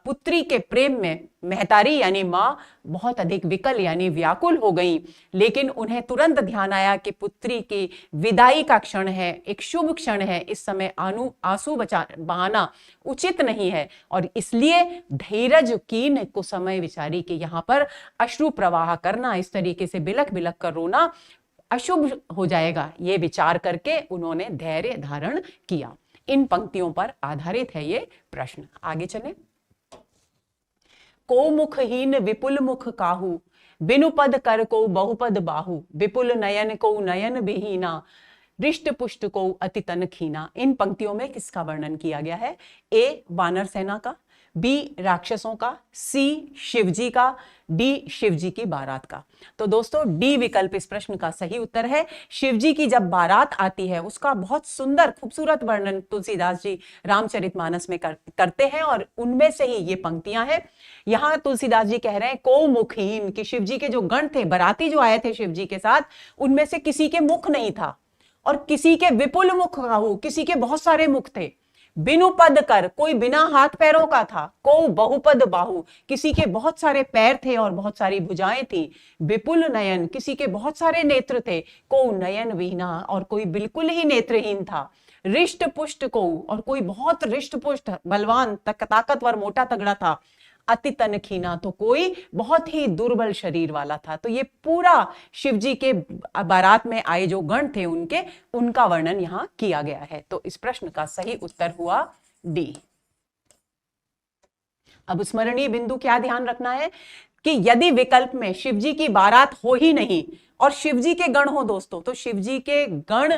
पुत्री के प्रेम में महतारी यानी मां बहुत अधिक विकल यानी व्याकुल हो गई। लेकिन उन्हें तुरंत ध्यान आया कि पुत्री की विदाई का क्षण है, एक शुभ क्षण है, इस समय आंसू बहाना उचित नहीं है, और इसलिए धीरज कीन को समय विचारी कि यहाँ पर अश्रु प्रवाह करना, इस तरीके से बिलख बिलख कर रोना अशुभ हो जाएगा, ये विचार करके उन्होंने धैर्य धारण किया। इन पंक्तियों पर आधारित है ये प्रश्न। आगे चले। को मुखहीन विपुल मुख काहू, बिनु पद कर को बहुपद बाहू, विपुल नयन को नयन विहीना, रिष्ट पुष्ट को अति तन खीना। इन पंक्तियों में किसका वर्णन किया गया है? ए वानर सेना का, बी राक्षसों का, सी शिवजी का, डी शिवजी की बारात का। तो दोस्तों डी विकल्प इस प्रश्न का सही उत्तर है। शिवजी की जब बारात आती है उसका बहुत सुंदर खूबसूरत वर्णन तुलसीदास जी रामचरितमानस में करते हैं, और उनमें से ही ये पंक्तियां हैं। यहां तुलसीदास जी कह रहे हैं को मुखहीन, कि शिवजी के जो गण थे, बाराती जो आए थे शिवजी के साथ, उनमें से किसी के मुख नहीं था, और किसी के विपुल मुख काहू, किसी के बहुत सारे मुख थे। बिनु पद कर, कोई बिना हाथ पैरों का था। को बहुपद बाहु, किसी के बहुत सारे पैर थे और बहुत सारी भुजाएं थी। विपुल नयन, किसी के बहुत सारे नेत्र थे। को नयन विहीना, और कोई बिल्कुल ही नेत्रहीन था। रिष्ट पुष्ट को, और कोई बहुत रिष्ट पुष्ट बलवान ताकतवर मोटा तगड़ा था। अति तन खीना, तो कोई बहुत ही दुर्बल शरीर वाला था। तो ये पूरा शिवजी के बारात में आए जो गण थे उनका वर्णन यहां किया गया है। तो इस प्रश्न का सही उत्तर हुआ डी। अब स्मरणीय बिंदु क्या ध्यान रखना है कि यदि विकल्प में शिवजी की बारात हो ही नहीं और शिवजी के गण हो दोस्तों, तो शिवजी के गण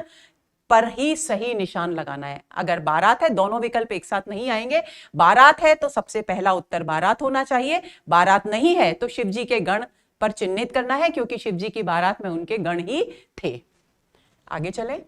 पर ही सही निशान लगाना है। अगर बारात है, दोनों विकल्प एक साथ नहीं आएंगे। बारात है तो सबसे पहला उत्तर बारात होना चाहिए, बारात नहीं है तो शिवजी के गण पर चिन्हित करना है, क्योंकि शिवजी की बारात में उनके गण ही थे। आगे चले।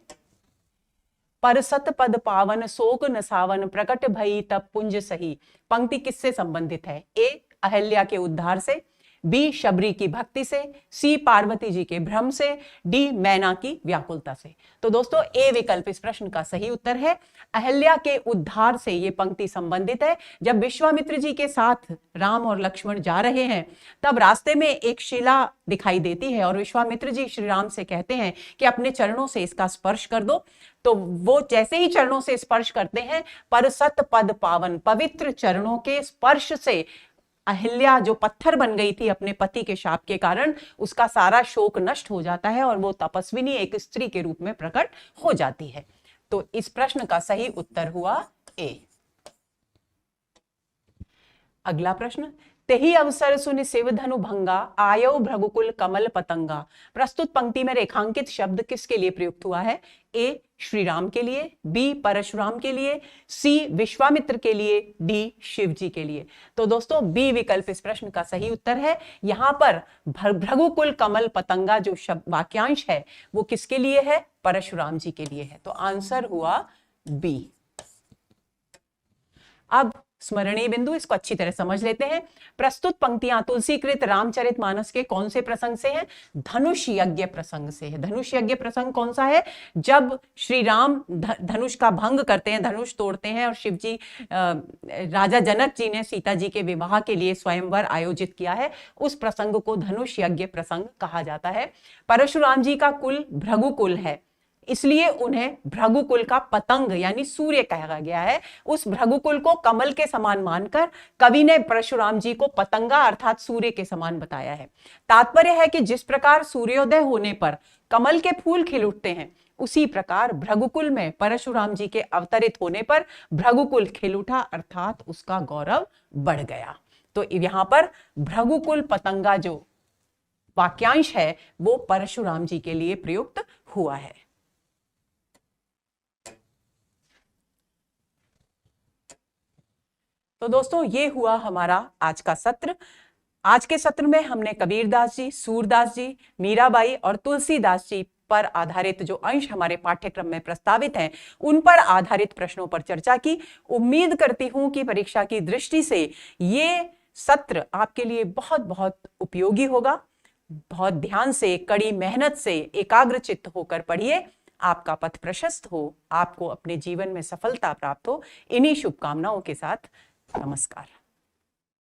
पर सत पद पावन शोक नसावन, प्रकट भई तब पुंज सही। पंक्ति किससे संबंधित है? ए अहिल्या के उद्धार से, बी शबरी की भक्ति से, सी पार्वती जी के भ्रम से, डी मैना की व्याकुलता से। तो दोस्तों ए विकल्प इस प्रश्न का सही उत्तर है। अहिल्या के उद्धार से ये पंक्ति संबंधित है। जब विश्वामित्र जी के साथ राम और लक्ष्मण जा रहे हैं तब रास्ते में एक शिला दिखाई देती है और विश्वामित्र जी श्री राम से कहते हैं कि अपने चरणों से इसका स्पर्श कर दो। तो वो जैसे ही चरणों से स्पर्श करते हैं, पर सत पद पावन, पवित्र चरणों के स्पर्श से अहिल्या जो पत्थर बन गई थी अपने पति के शाप के कारण, उसका सारा शोक नष्ट हो जाता है और वो तपस्विनी एक स्त्री के रूप में प्रकट हो जाती है। तो इस प्रश्न का सही उत्तर हुआ ए। अगला प्रश्न। तेहि अवसर सुनि शिव धनु भंगा, आयो भृगुकुल कमल पतंगा। प्रस्तुत पंक्ति में रेखांकित शब्द किसके लिए प्रयुक्त हुआ है? ए श्री राम के लिए, बी परशुराम के लिए, सी विश्वामित्र के लिए, डी शिवजी के लिए। तो दोस्तों बी विकल्प इस प्रश्न का सही उत्तर है। यहां पर भृगुकुल कमल पतंगा जो शब्द वाक्यांश है वो किसके लिए है? परशुराम जी के लिए है। तो आंसर हुआ बी। अब स्मरणीय बिंदु, इसको अच्छी तरह समझ लेते हैं। प्रस्तुत पंक्तियां तुलसीकृत रामचरितमानस के कौन से प्रसंग से हैं? धनुष यज्ञ प्रसंग से है। धनुष यज्ञ प्रसंग कौन सा है? जब श्री राम धनुष का भंग करते हैं, धनुष तोड़ते हैं और शिव जी राजा जनक जी ने सीता जी के विवाह के लिए स्वयंवर आयोजित किया है, उस प्रसंग को धनुष यज्ञ प्रसंग कहा जाता है। परशुराम जी का कुल भृगुकुल है, इसलिए उन्हें भृगुकुल का पतंग यानी सूर्य कहा गया है। उस भृगुकुल को कमल के समान मानकर कवि ने परशुराम जी को पतंगा अर्थात सूर्य के समान बताया है। तात्पर्य है कि जिस प्रकार सूर्योदय होने पर कमल के फूल खिल उठते हैं, उसी प्रकार भृगुकुल में परशुराम जी के अवतरित होने पर भृगुकुल खिल उठा अर्थात उसका गौरव बढ़ गया। तो यहां पर भृगुकुल पतंगा जो वाक्यांश है वो परशुराम जी के लिए प्रयुक्त हुआ है। तो दोस्तों ये हुआ हमारा आज का सत्र। आज के सत्र में हमने कबीरदास जी, सूरदास जी, मीराबाई और तुलसीदास जी पर आधारित जो अंश हमारे पाठ्यक्रम में प्रस्तावित हैं, उन पर आधारित प्रश्नों पर चर्चा की। उम्मीद करती हूं कि परीक्षा की दृष्टि से ये सत्र आपके लिए बहुत बहुत उपयोगी होगा। बहुत ध्यान से, कड़ी मेहनत से, एकाग्रचित्त होकर पढ़िए। आपका पथ प्रशस्त हो, आपको अपने जीवन में सफलता प्राप्त हो। इन्हीं शुभकामनाओं के साथ नमस्कार।